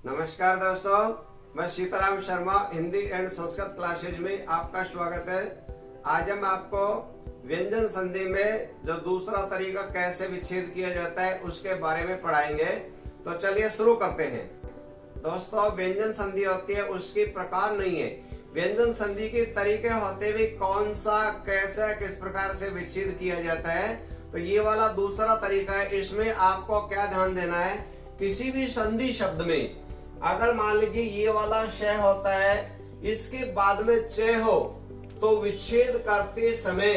नमस्कार दोस्तों, मैं सीताराम शर्मा हिंदी एंड संस्कृत क्लासेज में आपका स्वागत है। आज हम आपको व्यंजन संधि में जो दूसरा तरीका कैसे विच्छेद किया जाता है उसके बारे में पढ़ाएंगे। तो चलिए शुरू करते हैं। दोस्तों, व्यंजन संधि होती है, उसकी प्रकार नहीं है। व्यंजन संधि के तरीके होते हुए कौन सा कैसा किस प्रकार से विच्छेद किया जाता है, तो ये वाला दूसरा तरीका है। इसमें आपको क्या ध्यान देना है, किसी भी संधि शब्द में अगर मान लीजिए ये वाला श होता है, इसके बाद में च हो, तो विच्छेद करते समय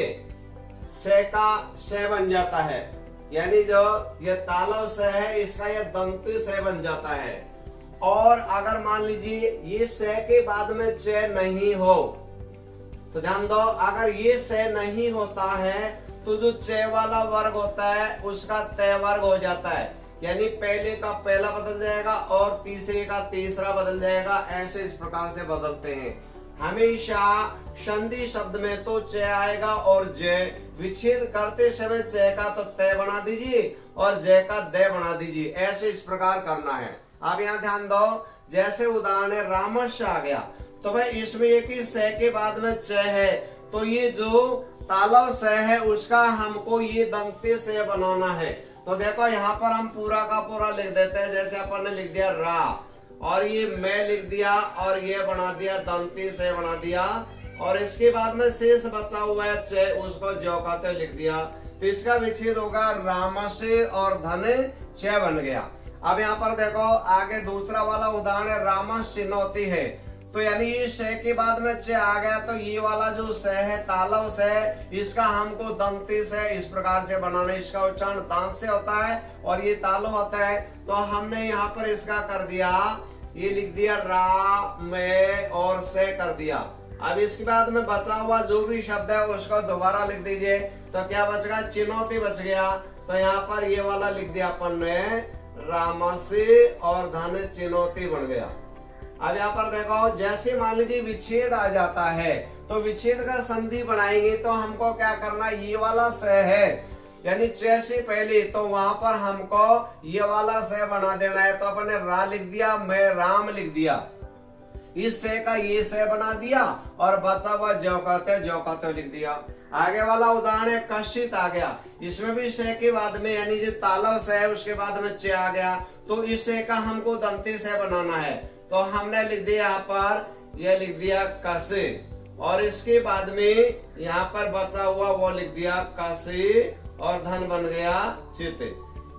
स का श बन जाता है। यानी जो ये तालव स है, इसका यह दंती स बन जाता है। और अगर मान लीजिए ये स के बाद में च नहीं हो, तो ध्यान दो, अगर ये स नहीं होता है तो जो च वाला वर्ग होता है उसका त वर्ग हो जाता है। यानी पहले का पहला बदल जाएगा और तीसरे का तीसरा बदल जाएगा। ऐसे इस प्रकार से बदलते हैं। हमेशा संधि शब्द में तो च आएगा और ज, विच्छेद करते समय च का तो त बना दीजिए और ज का द बना दीजिए। ऐसे इस प्रकार करना है। आप यहाँ ध्यान दो, जैसे उदाहरण है रामस्य आ गया, तो भाई इसमें एक ही स के बाद में च है, तो ये जो तालव स है उसका हमको ये दंते से बनाना है। तो देखो यहाँ पर हम पूरा का पूरा लिख देते हैं। जैसे अपन ने लिख दिया रा, और ये मैं लिख दिया और ये बना दिया दंती से बना दिया, और इसके बाद में शेष बचा हुआ है च, उसको ज्यों का त्यों लिख दिया। तो इसका विच्छेद होगा राम से और धन च बन गया। अब यहाँ पर देखो आगे दूसरा वाला उदाहरण है राम सिनौती है, तो यानी ये श के बाद में च आ गया, तो ये वाला जो स है तालव स है, इसका हमको दंती से इस प्रकार से बनाना है। इसका उच्चारण दांत से होता है और ये तालव होता है। तो हमने यहाँ पर इसका कर दिया, ये लिख दिया रा में और से कर दिया। अब इसके बाद में बचा हुआ जो भी शब्द है उसको दोबारा लिख दीजिए। तो क्या बच गया, चिनौती बच गया। तो यहाँ पर ये वाला लिख दिया अपन ने रामसी और धन चिनौती बन गया। अब यहाँ पर देखो, जैसे मान लीजिए विच्छेद आ जाता है, तो विच्छेद का संधि बनाएंगे तो हमको क्या करना, ये वाला स है यानी च से पहले, तो वहां पर हमको ये वाला स बना देना है। तो अपन ने रा लिख दिया, मैं राम लिख दिया, इस से का ये से बना दिया और बचा हुआ ज्यों का त्यों लिख दिया। आगे वाला उदाहरण है कशित आ गया, इसमें भी से के बाद में यानी जो तालव से है उसके बाद में च आ गया, तो इस से का हमको दंती से बनाना है। तो हमने लिख दिया यहाँ पर, यह लिख दिया कसे, और इसके बाद में यहाँ पर बचा हुआ वो लिख दिया कसे और धन बन गया चित।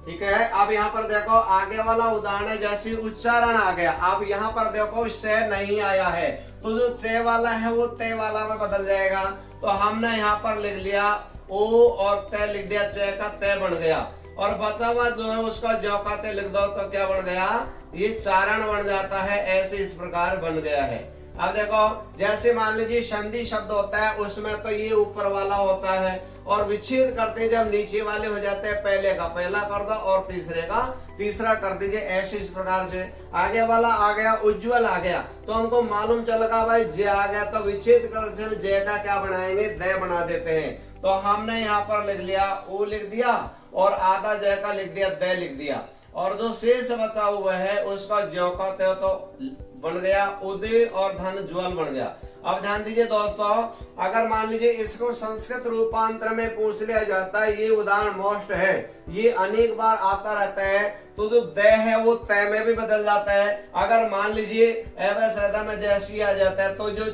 ठीक है। अब यहाँ पर देखो आगे वाला उदाहरण है, जैसे उच्चारण आ गया। अब यहाँ पर देखो से नहीं आया है, तो जो च वाला है वो ते वाला में बदल जाएगा। तो हमने यहाँ पर लिख लिया ओ और ते लिख दिया, च का ते बन गया, और बचा हुआ जो है उसका ज्यों का त्यों लिख दो, तो क्या बन गया, ये चारण बन जाता है। ऐसे इस प्रकार बन गया है। अब देखो, जैसे मान लीजिए संधि शब्द होता है, उसमें तो ये ऊपर वाला होता है, और विच्छेद करते जब नीचे वाले हो जाते हैं, पहले का पहला कर दो और तीसरे का तीसरा कर दीजिए। ऐसे इस प्रकार से आगे वाला आ गया उज्जवल आ गया, तो हमको मालूम चलेगा भाई ज आ गया, तो विच्छेद करते समय ज का क्या बनाएंगे, द बना देते हैं। तो हमने यहाँ पर लिख लिया ओ लिख दिया और आधा ज का लिख दिया, द लिख दिया, और जो शेष बचा हुआ है उसका ज्यों का त्यों तो बन गया, उदय और धन ज्वल बन गया। अब ध्यान दीजिए दोस्तों, अगर मान लीजिए इसको संस्कृत रूपांतर में पूछ लिया जाता है, ये उदाहरण मोस्ट है, ये अनेक बार आता रहता है, तो जो द है वो त में भी बदल जाता है। अगर मान लीजिए एवं सदा में जैसी आ जाता है, तो जो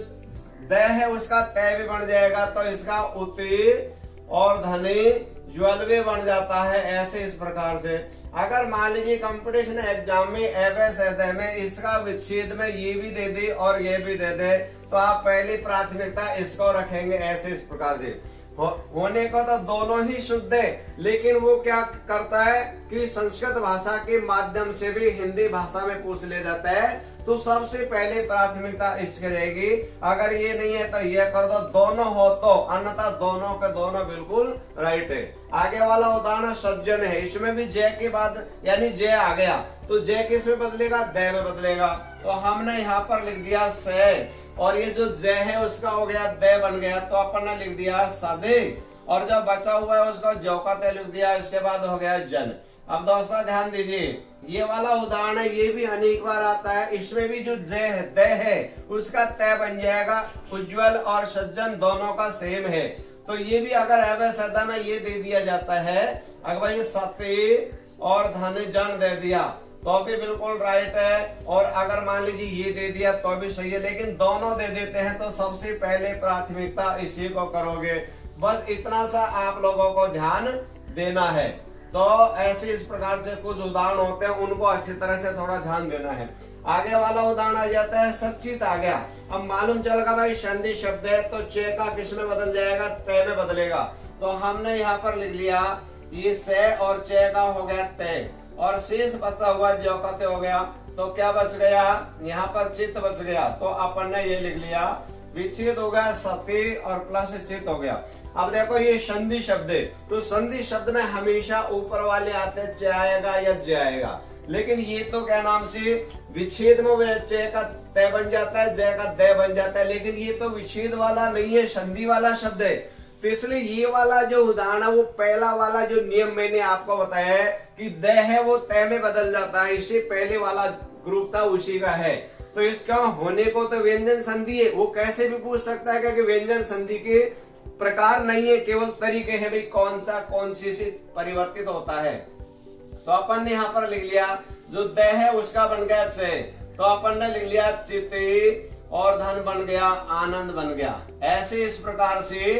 द है उसका त भी बन जाएगा, तो इसका उति और धने ज्वलवे बन जाता है। ऐसे इस प्रकार से अगर मान लीजिए कंपटीशन एग्जाम में एवं में इसका विच्छेद में ये भी दे दे और ये भी दे दे, तो आप पहली प्राथमिकता इसको रखेंगे। ऐसे इस प्रकार से होने को तो दोनों ही शुद्ध है, लेकिन वो क्या करता है कि संस्कृत भाषा के माध्यम से भी हिंदी भाषा में पूछ लिया जाता है, तो सबसे पहले प्राथमिकता इसकी रहेगी। अगर ये नहीं है तो ये कर दो, दोनों हो तो, अन्यथा दोनों के दोनों बिल्कुल राइट है। आगे वाला उदाहरण सज्जन है, इसमें भी जय के बाद यानी जय आ गया, तो जय किस में बदलेगा, द में बदलेगा। तो हमने यहाँ पर लिख दिया से, और ये जो जय है उसका हो गया द बन गया, तो अपन ने लिख दिया सदे, और जो बचा हुआ है उसका ज्यों का त्यों लिख दिया, इसके बाद हो गया जन। अब दोस्तों ध्यान दीजिए, ये वाला उदाहरण है, ये भी अनेक बार आता है। इसमें भी जो जय है, दय है, उसका तय बन जाएगा। उज्जवल और सज्जन दोनों का सेम है। तो ये भी अगर अवैध में ये दे दिया जाता है, अगर भाई सत्य और धन जन दे दिया तो भी बिल्कुल राइट है, और अगर मान लीजिए ये दे दिया तो भी सही है। लेकिन दोनों दे देते हैं तो सबसे पहले प्राथमिकता इसी को करोगे। बस इतना सा आप लोगों को ध्यान देना है। तो ऐसे इस प्रकार से कुछ उदाहरण होते हैं, उनको अच्छी तरह से थोड़ा ध्यान देना है। आगे वाला उदाहरण आ जाता है सचित आ गया। अब मालूम चलेगा भाई संधि शब्द है तो चे का किस में बदल जाएगा, तय में बदलेगा। तो हमने यहाँ पर लिख लिया ये से और चे का हो गया तय, और शेष बचा हुआ जो का तय हो गया। तो क्या बच गया, यहाँ पर चित्त बच गया। तो अपन ने ये लिख लिया विच्छेद हो गया सती और प्लस चित्त हो गया। अब देखो ये संधि शब्द है, तो संधि शब्द में हमेशा ऊपर वाले आते हैं च आएगा या ज आएगा। लेकिन ये तो क्या नाम से विच्छेद में च का तय बन जाता है, जय का दय बन जाता है। लेकिन ये तो विच्छेद वाला नहीं है, संधि वाला शब्द है। तो इसलिए ये वाला जो उदाहरण है वो पहला वाला जो नियम मैंने आपको बताया है कि दय है वो तय में बदल जाता है, इससे पहले वाला ग्रुप था उसी का है। तो इसका होने को तो व्यंजन संधि है, वो कैसे भी पूछ सकता है क्योंकि व्यंजन संधि के प्रकार नहीं है, केवल तरीके हैं भाई कौन सा कौन सी से परिवर्तित होता है। तो अपन ने यहाँ पर लिख लिया जो दय है उसका बन गया च, तो अपन ने लिख लिया चिते और धन बन गया आनंद बन गया। ऐसे इस प्रकार से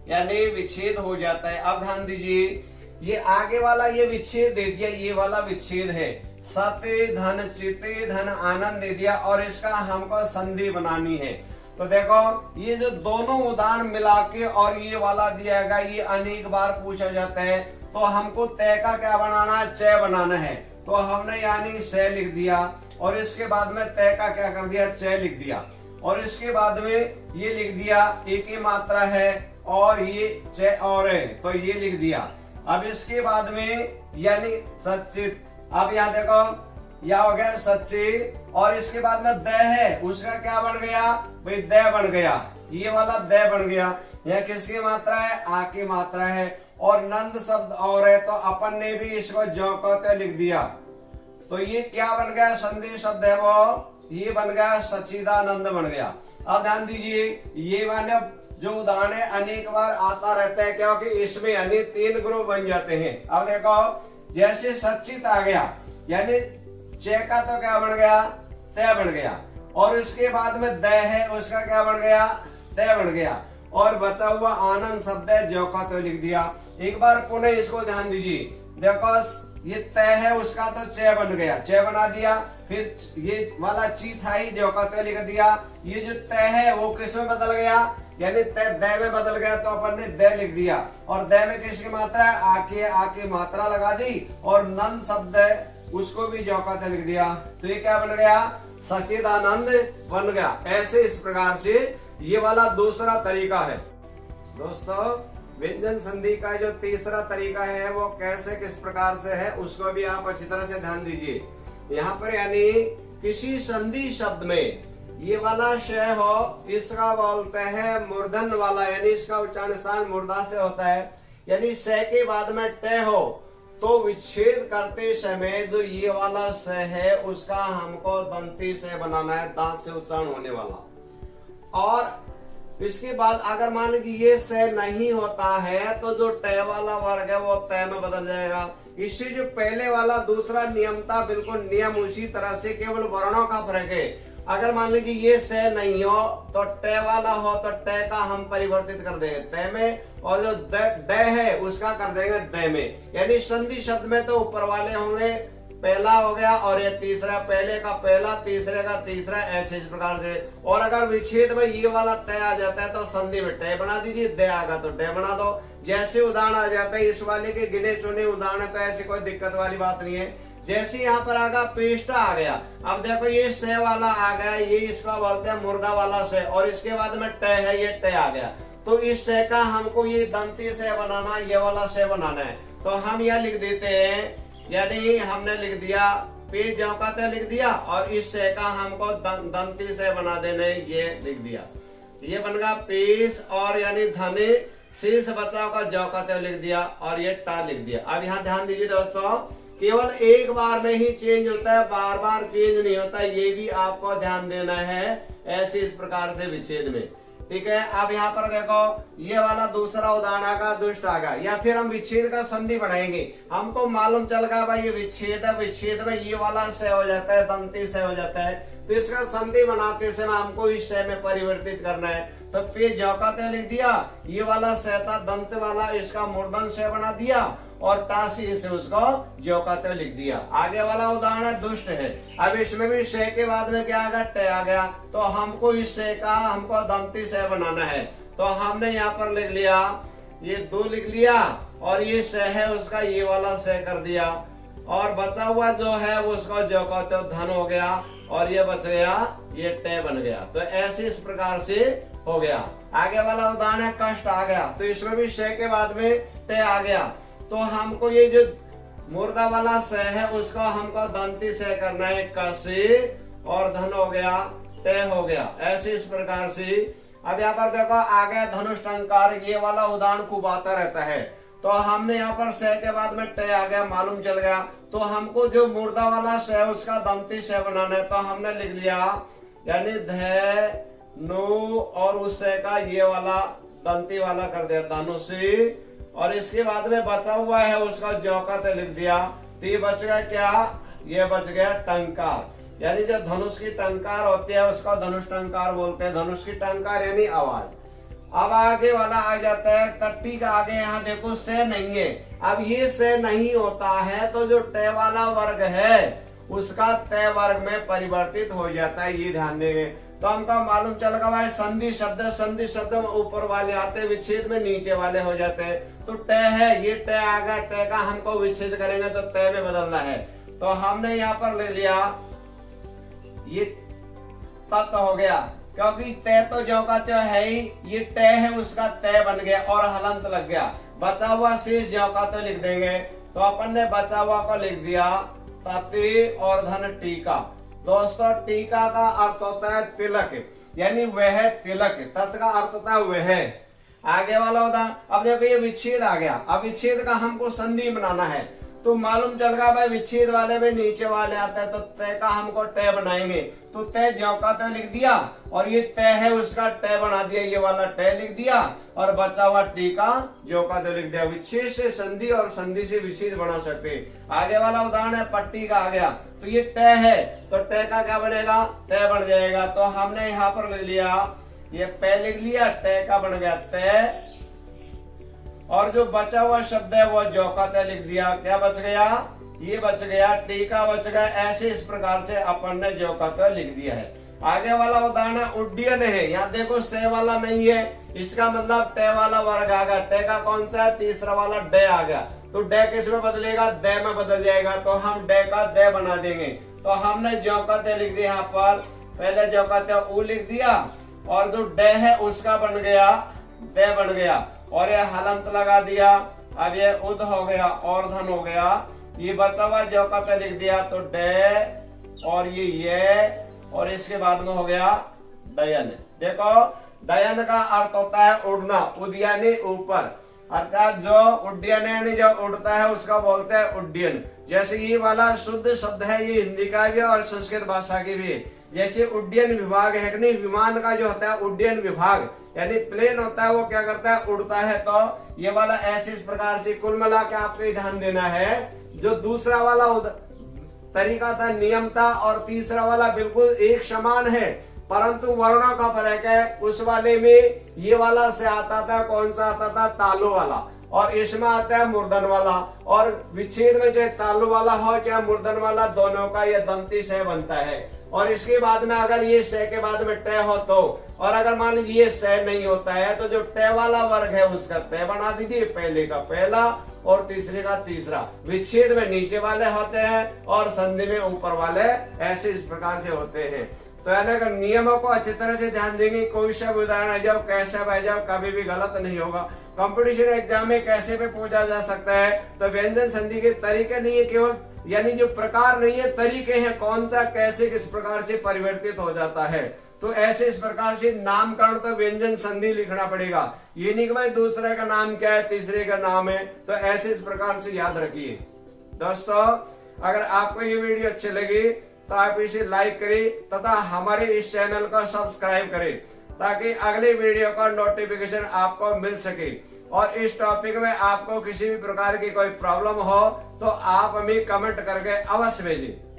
यानी विच्छेद हो जाता है। अब ध्यान दीजिए, ये आगे वाला ये विच्छेद दे दिया, ये वाला विच्छेद है सत्य धन चिते धन आनंद दे दिया, और इसका हमको संधि बनानी है। तो देखो ये जो दोनों उदाहरण मिला के और ये वाला दिया गया, ये अनेक बार पूछा जाता है। तो हमको तय का क्या बनाना है, चय बनाना है। तो हमने यानी से लिख दिया, और इसके बाद में तय का क्या कर दिया, चय लिख दिया, और इसके बाद में ये लिख दिया एक ही मात्रा है और ये चय और है, तो ये लिख दिया। अब इसके बाद में यानी सचित, अब यहाँ देखो यह हो गया सच्ची, और इसके बाद में दय है उसका क्या बन गया भाई, दय बन गया, ये वाला दय बन गया। यह किसकी मात्रा है, आ की मात्रा है। और नंद शब्द और है, तो अपन ने भी इसको जो कहते लिख दिया। तो ये क्या बन गया, संधि शब्द है वो ये बन गया सच्चिदानंद बन गया। अब ध्यान दीजिए, ये माने जो उदाहरण है अनेक बार आता रहता है क्योंकि इसमें अनेक 3 ग्रुप बन जाते हैं। अब देखो जैसे सच्चित आ गया यानी चे का तो क्या बन गया, तय बन गया, और इसके बाद में दय है उसका क्या बन गया, तय बन गया, और बचा हुआ आनंद शब्द है जो का तो लिख दिया। एक बार पुनः इसको ध्यान दीजिए, देखो ये तय है उसका तो चय बन गया, चय बना दिया। फिर ये वाला ची था ही जो का तो लिख दिया। ये जो तय है वो किस में बदल गया, यानी तय दय में बदल गया, तो अपन ने दय लिख दिया। और दय में किसकी मात्रा है, आके मात्रा लगा दी, और नंद शब्द है उसको भी जो का तो लिख दिया। तो ये क्या बन गया, सच्चिदानंद बन गया। ऐसे इस प्रकार से ये वाला दूसरा तरीका है। दोस्तों व्यंजन संधि का जो तीसरा तरीका है वो कैसे किस प्रकार से है उसको भी आप अच्छी तरह से ध्यान दीजिए। यहाँ पर यानी किसी संधि शब्द में ये वाला शय हो, इसका बोलते हैं मूर्धन वाला, यानी इसका उच्चारण स्थान मूर्धा से होता है। यानी स के बाद में ट हो तो विच्छेद करते समय जो ये वाला स है उसका हमको दंती से बनाना है, दांत से उच्चारण होने वाला। और इसके बाद अगर मान लीजिए ये स नहीं होता है तो जो ट वाला वर्ग है वो तय में बदल जाएगा। इससे जो पहले वाला दूसरा नियम था बिल्कुल नियम उसी तरह से, केवल वर्णों का फर्क है। अगर मान लीजिए ये स नहीं हो तो ट वाला हो तो ट का हम परिवर्तित कर देंगे तय में, और जो द है उसका कर देंगे दय में। यानी संधि शब्द में तो ऊपर वाले होंगे, पहला हो गया और ये तीसरा, पहले का पहला तीसरे का तीसरा, ऐसे इस प्रकार से। और अगर विच्छेद में ये वाला तय आ जाता है तो संधि में ट बना दीजिए, दय आगा तो ट बना दो। जैसे उदाहरण आ जाता है इस वाले के गिने चुने उदाहरण, तो ऐसी कोई दिक्कत वाली बात नहीं है। जैसे यहाँ पर आगा पेस्टा आ गया, अब देखो ये स वाला आ गया, ये इसका बोलते हैं मुर्दा वाला स, और इसके बाद में ट है, ये ट आ गया। तो इस स का हमको ये दंती से बनाना, ये वाला स बनाना है। तो हम यह लिख देते हैं, यानी हमने लिख दिया पेज जौकाते लिख दिया, और इस स का हमको दंती से बना देने, ये लिख दिया। ये बन गया पेश, और यानी धने शेष बचाव का जौकाते लिख दिया, और ये टा लिख दिया। अब यहाँ ध्यान दीजिए दोस्तों, केवल एक बार में ही चेंज होता है, बार बार चेंज नहीं होता, ये भी आपको ध्यान देना है ऐसे इस प्रकार से विच्छेद में। ठीक है, अब यहाँ पर देखो ये वाला दूसरा उदाहरण का दुष्ट आ गया, या फिर हम विच्छेद का संधि बनाएंगे। हमको मालूम चल गया भाई ये विच्छेद है, विच्छेद में ये वाला स हो जाता है, दंती स हो जाता है, तो इसका संधि बनाते समय हमको इस स में परिवर्तित करना है। तो पे जौकाते लिख दिया, ये वाला सहता दंत वाला इसका मूर्धन स बना दिया और टासी से उसको जौकाते लिख दिया। आगे वाला उदाहरण दुष्ट है। अब इसमें भी स के बाद में क्या आ गया, ट आ गया, तो हमको इस स का हमको दंती स बनाना है। तो हमने यहाँ पर लिख लिया, ये 2 लिख लिया और ये स है उसका ये वाला स कर दिया, और बचा हुआ जो है वो उसका जौकाते धन हो गया, और ये बच गया ये ट बन गया। तो ऐसे इस प्रकार से हो गया। आगे वाला उदाहरण है कष्ट आ गया, तो इसमें भी श के बाद में ट आ गया, तो हमको ये जो मुर्दा वाला स है उसको हमको दंती स करना है, कसी और धन हो गया, ट हो गया। ऐसे इस प्रकार से। अब यहाँ पर देखो आगे धनुष टंकार, ये वाला उदाहरण खूब आता रहता है। तो हमने यहाँ पर स के बाद में ट आ गया, मालूम चल गया, तो हमको जो मुर्दा वाला स है उसका दंती स बनाना है। तो हमने लिख लिया, यानी ध नु और उस स का ये वाला दंती वाला कर दिया धनुषी, और इसके बाद में बचा हुआ है उसका जौकाते लिख दिया। तो ये बच गया क्या, ये बच गया टंकार, यानी जो धनुष की टंकार होती है उसका धनुष टंकार बोलते हैं। धनुष की टंकार यानी आवाज। अब आगे वाला आ जाता है टट्टी का। आगे यहाँ देखो से नहीं है, अब ये से नहीं होता है तो जो ट वाला वर्ग है उसका त वर्ग में परिवर्तित हो जाता है, ये ध्यान देंगे। तो हमको मालूम चल गया भाई संधि शब्द, संधि शब्द में ऊपर वाले आते, विच्छेद में नीचे वाले हो जाते हैं। तो ट है, ये ट आ गया, ट का हमको विच्छेद करेंगे तो त में बदलना है। तो हमने यहाँ पर ले लिया ये तत् हो गया, क्योंकि त तो जौकाते है ही, ये ट है उसका त बन गया और हलंत लग गया। बचा हुआ शेष जौकाते लिख देंगे। तो अपन ने बचा हुआ को लिख दिया तति और धन टीका। दोस्तों टीका का अर्थ होता है तिलक, यानी वह तिलक, तत् का अर्थ होता है वह। आगे वाला होता, अब देखो ये विच्छेद आ गया, अब विच्छेद का हमको संधि बनाना है। तो मालूम चल रहा भाई विच्छेद वाले में नीचे वाले आता है, तो त का हमको ट बनाएंगे। तो त जौकाते लिख दिया और ये त है उसका ट बना दिया, ये वाला ट लिख दिया और बचा हुआ टी का जौकाते लिख दिया। विच्छेद से संधि और संधि से विच्छेद बना सकते। आगे वाला उदाहरण है पट्टी का आ गया, तो ये ट है तो ट का क्या बनेगा, त बन जाएगा। तो हमने यहाँ पर ले लिया, ये प लिख लिया, ट का बन गया त, और जो बचा हुआ शब्द है वो जौकाते लिख दिया। क्या बच गया, ये बच गया, टीका बच गया। ऐसे इस प्रकार से अपन ने जौकाते लिख दिया है। आगे वाला उदाहरण है उड्डयन है। यहाँ देखो से वाला नहीं है, इसका मतलब ट वाला वर्ग आ गया। ट का कौन सा है, तीसरा वाला ड आ गया। तो ड किस में बदलेगा, द में बदल जाएगा। तो हम ड का द बना देंगे। तो हमने जौकाते लिख दिया, यहाँ पर पहले जौकाते उ लिख दिया और जो ड है उसका बन गया द बन गया, और ये हलंत लगा दिया। अब ये उद हो गया और धन हो गया। ये बचा हुआ जौकाते लिख दिया, तो ड और ये और इसके बाद में हो गया डयन। देखो डयन का अर्थ होता है उड़ना, उदयानी ऊपर, अर्थात जो उड्डयन यानी जो उड़ता है उसका बोलते हैं उड्डयन। जैसे ये वाला शुद्ध शब्द है, ये हिंदी का भी और संस्कृत भाषा की भी है। जैसे उड्डयन विभाग है कि नहीं, विमान का जो होता है उड्डयन विभाग यानी प्लेन होता है, वो क्या करता है, उड़ता है। तो ये वाला ऐसे इस प्रकार से कुल मिला के आपको ध्यान देना है। जो दूसरा वाला तरीका था नियम था, और तीसरा वाला बिल्कुल एक समान है, परंतु वर्णों का फर्क है। उस वाले में ये वाला से आता था, कौन सा आता था, तालु वाला, और इसमें आता है मूर्धन वाला। और विच्छेद में चाहे तालु वाला हो चाहे मूर्धन वाला, दोनों का ये दंती से बनता है। और इसके बाद में अगर ये स के बाद में ट हो तो, और अगर मान लीजिए ये स नहीं होता है तो जो ट वाला वर्ग है उसका त बना दीजिए, पहले का पहला और तीसरे का तीसरा। विच्छेद में नीचे वाले होते हैं और संधि में ऊपर वाले, ऐसे इस प्रकार से होते हैं। तो यानी अगर नियमों को अच्छी तरह से ध्यान देंगे, कोई सा उदाहरण आ जाओ, कैसा बह जाओ, कभी भी गलत नहीं होगा। कंपटीशन एग्जाम में कैसे पे पूछा जा सकता है। तो व्यंजन संधि के तरीके नहीं है केवल, यानी जो प्रकार नहीं है, तरीके हैं, कौन सा कैसे किस प्रकार से परिवर्तित हो जाता है। तो ऐसे इस प्रकार से नामकरण तो व्यंजन संधि लिखना पड़ेगा। ये नहीं कि भाई दूसरे का नाम क्या है, तीसरे का नाम है। तो ऐसे इस प्रकार से याद रखिए। दोस्तों, अगर आपको ये वीडियो अच्छी लगी तो आप इसे लाइक करें तथा हमारे इस चैनल को सब्सक्राइब करें ताकि अगली वीडियो का नोटिफिकेशन आपको मिल सके। और इस टॉपिक में आपको किसी भी प्रकार की कोई प्रॉब्लम हो तो आप हमें कमेंट करके अवश्य भेजें।